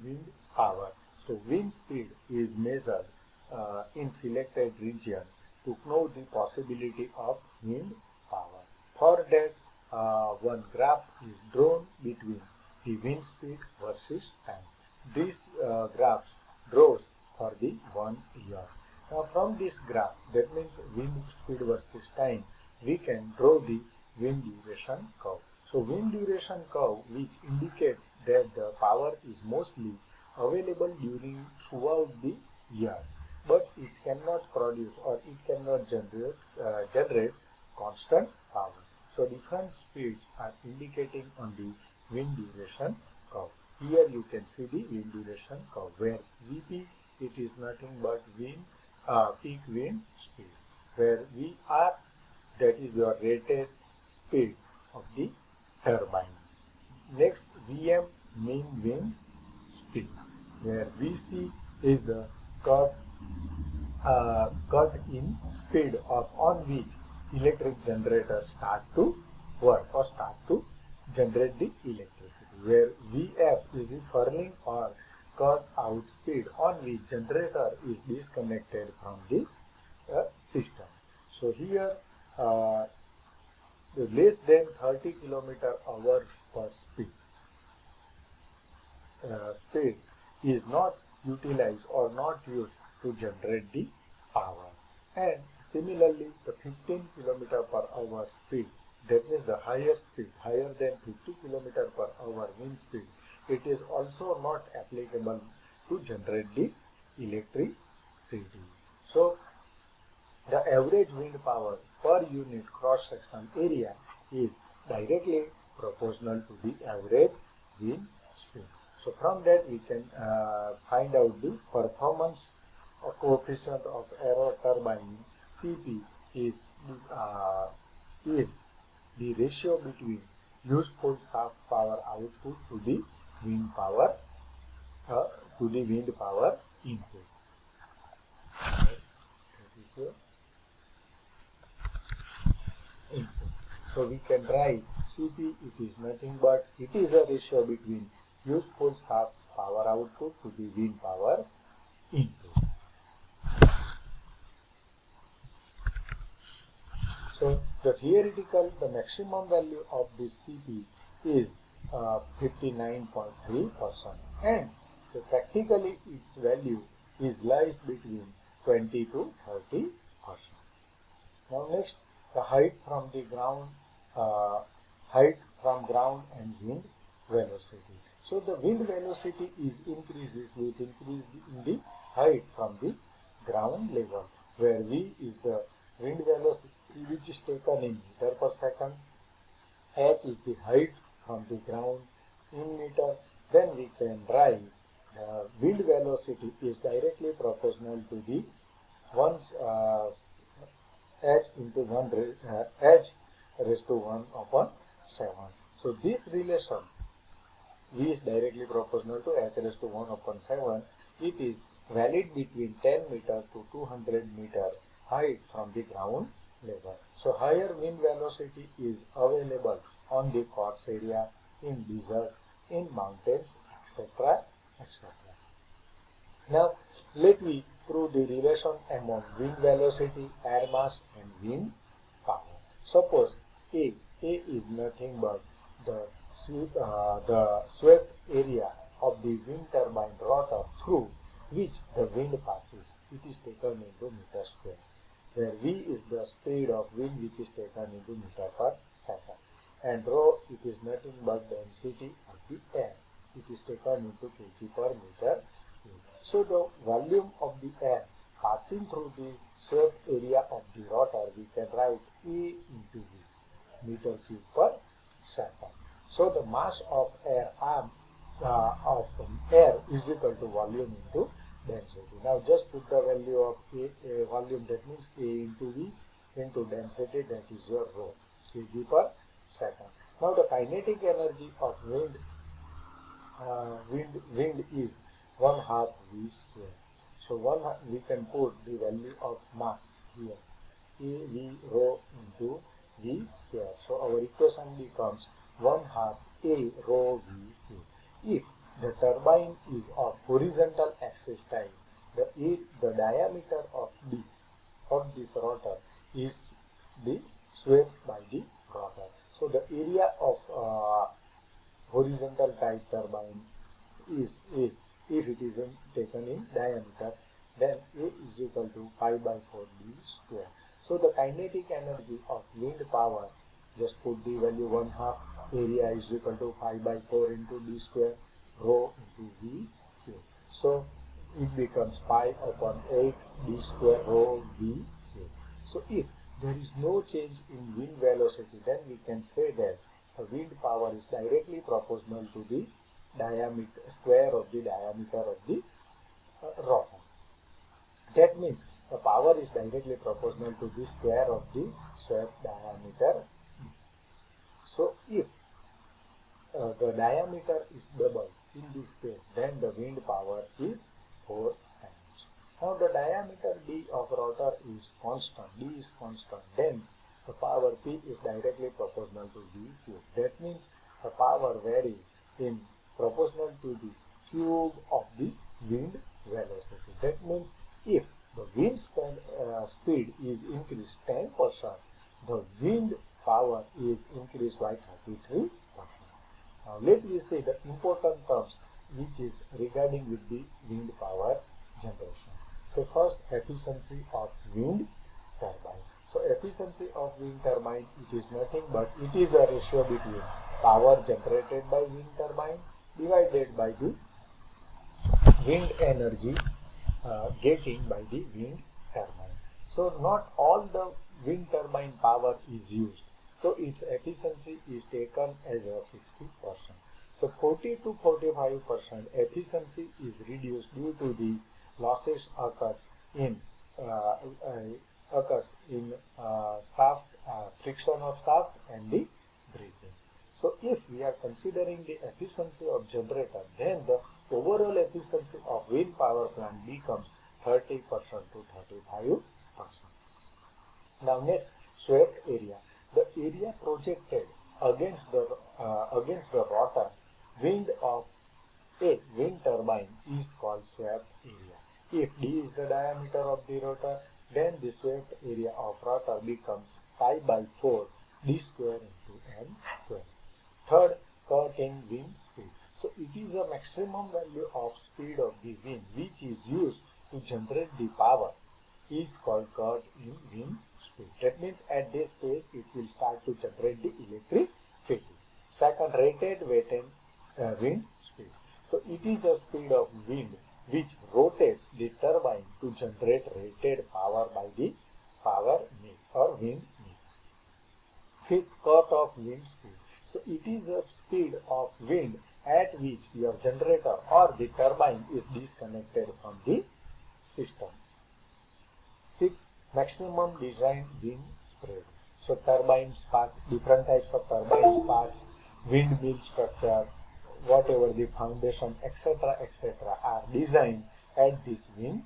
wind power. So wind speed is measured in selected region to know the possibility of wind power. For that, one graph is drawn between the wind speed versus time. This graph draws for the 1 year. Now from this graph, that means wind speed versus time, we can draw the wind duration curve. So wind duration curve, which indicates that the power is mostly available throughout the year, but it cannot produce or it cannot generate constant power. So different speeds are indicating on the wind duration curve. Here you can see the wind duration curve, where Vp, it is nothing but peak wind speed, where Vr, that is your rated speed of the turbine. Next, Vm, mean wind speed, where Vc is the cut in speed on which electric generators start to work or start to generate the electricity, where Vf is the furling or cut out speed on which generator is disconnected from the system. So here the less than 30 km/h per speed is not utilized or not used to generate the power. And similarly, the 15 km/h speed, that means the highest speed, higher than 50 km/h wind speed, it is also not applicable to generate the electricity. So the average wind power per unit cross-sectional area is directly proportional to the average wind speed. So from that we can find out the performance coefficient of aero turbine. Cp is the ratio between useful shaft power output to the wind power input. That is your input. So we can write Cp, it is nothing but it is a ratio between useful shaft power output to the wind power input. So the maximum value of this Cp is 59.3%, and practically its value lies between 20 to 30%. Now next, the height from ground and wind velocity. So the wind velocity increases with increase in the height from the ground level, where V is the wind velocity which is taken in meter per second, h is the height from the ground in meter. Then we can write the wind velocity is directly proportional to the h raised to 1 upon 7. So this relation V is directly proportional to h raised to 1 upon 7. It is valid between 10 meter to 200 meter height from the ground level. So higher wind velocity is available on the coarse area, in desert, in mountains, etc. etc. Now let me prove the relation among wind velocity, air mass and wind power. Suppose A is nothing but the swept area of the wind turbine rotor through which the wind passes. It is taken into meter square, where V is the speed of wind which is taken into meter per second, and rho, it is nothing but density of the air. It is taken into kg per meter cube. So the volume of the air passing through the swept area of the rotor, we can write A into V, meter cube per second. So the mass of air is equal to volume into density. Now just put the value of A volume, that means A into V into density, that is your rho, kg per second. Now the kinetic energy of wind is 1/2 V square. So we can put the value of mass here, A V rho into V square. So our equation becomes 1/2 A rho V cube. If the turbine is of horizontal axis type, the diameter of this rotor is swept by the rotor. So the area of horizontal type turbine is if it is taken in diameter, then A is equal to pi by 4d square. So the kinetic energy of wind power, just put the value 1/2 area is equal to pi by 4 into d square rho into v cube. So it becomes pi upon 8 d square rho v cube. So if there is no change in wind velocity, then we can say that the wind power is directly proportional to the diameter square of the diameter of the rotor. That means the power is directly proportional to the square of the swept diameter. So if the diameter is double in this case, then the wind power is 4 times. Now the diameter d of rotor is constant, d is constant, then the power P is directly proportional to v cube. That means the power varies in proportional to the cube of the wind velocity. That means if the wind speed is increased 10%, the wind power is increased by 33%. Now let me see the important terms which is regarding with the wind power generation. So first, efficiency of wind turbine. So efficiency of wind turbine, it is nothing but it is a ratio between power generated by wind turbine divided by the wind energy getting by the wind turbine. So not all the wind turbine power is used. So its efficiency is taken as a 60%. So 40 to 45% efficiency is reduced due to the losses occurs in shaft, friction of shaft and the breathing. So if we are considering the efficiency of generator, then the overall efficiency of wind power plant becomes 30% to 35%. Now next, swept area. The area projected against the rotor wind of a wind turbine is called swept area. If d is the diameter of the rotor, then the swept area of rotor becomes pi by 4 d square into m square. Third, current in wind speed. So it is a maximum value of speed of the wind which is used to generate the power is called current in wind speed. That means at this speed it will start to generate the electricity. Second, rated wind speed. So it is the speed of wind which rotates the turbine to generate rated power by the power mill or wind mill. Fifth, cut off wind speed. So it is the speed of wind at which your generator or the turbine is disconnected from the system. Sixth, maximum design wind spread. So turbines parts, different types of turbines parts, windmill structure, whatever the foundation, etc., are designed at this wind